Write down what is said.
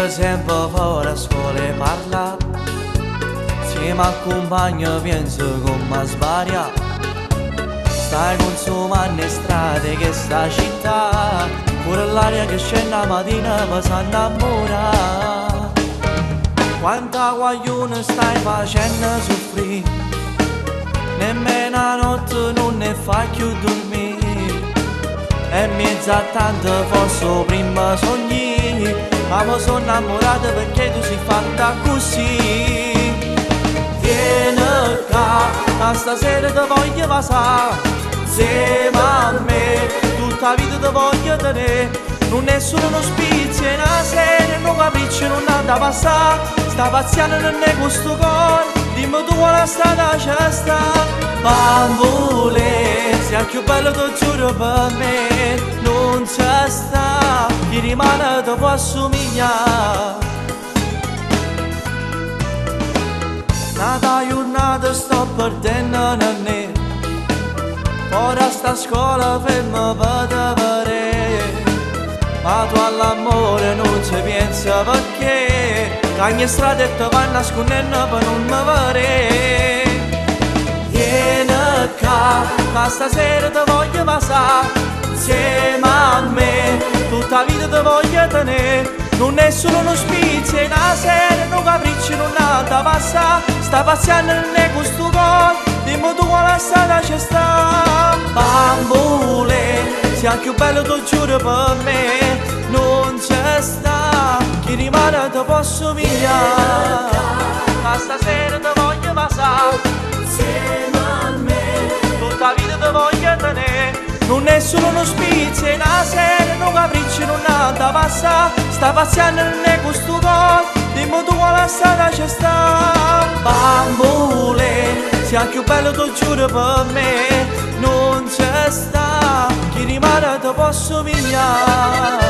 uscire sempre fuori a scuola e parla. Se mi accompagna penso come sbaglia. Stai consumando le strade che sta città, pure l'aria che scende la mattina mi sa innamora. Quanta guaglione stai facendo soffrire, nemmeno la notte non ne fai più dormire. E mezza tanto forse prima sogni, ma mi sono innamorato perché tu sei fatta così. Vieni qua, stasera ti voglio passare insieme a me, tutta la vita ti voglio tenere. Non è solo uno spizio, è una serie, un capriccio, non ha da passare. Sta pazziando non è questo cuore, dimmi tu quale strada c'è sta. Bambole, sia più bello ti giuro per me, non c'è sta, chi rimane ti può assomigliare. Nata giornata sto perdendo in me, ora sta a scuola ferma per te vedere. Ma tu all'amore non ci pensa perché ogni strada e te vai nascondendo per non mi vedere. Vieni qua, stasera ti voglio passare insieme a me, tutta la vita ti voglio tenere. Non è solo uno spizio, è una serie, un capriccio, non ha da passare. Sta pazziando non è questo cuore, dimmi tu quale strada c'è sta. Bambole, sia più bello ti giuro per me, non c'è sta, chi rimane ti può somigliare. Ma stasera ti voglio passare insieme a me, tutta la vita ti voglio tenere. Non è solo uno spizio, è una serie, un capriccio, non ha da passare. Sta pazziando non è questo cuore, dimmi tu quale strada c'è sta. Bambole, sia più bello ti giuro per me, non c'è sta, chi rimane ti può somigliare.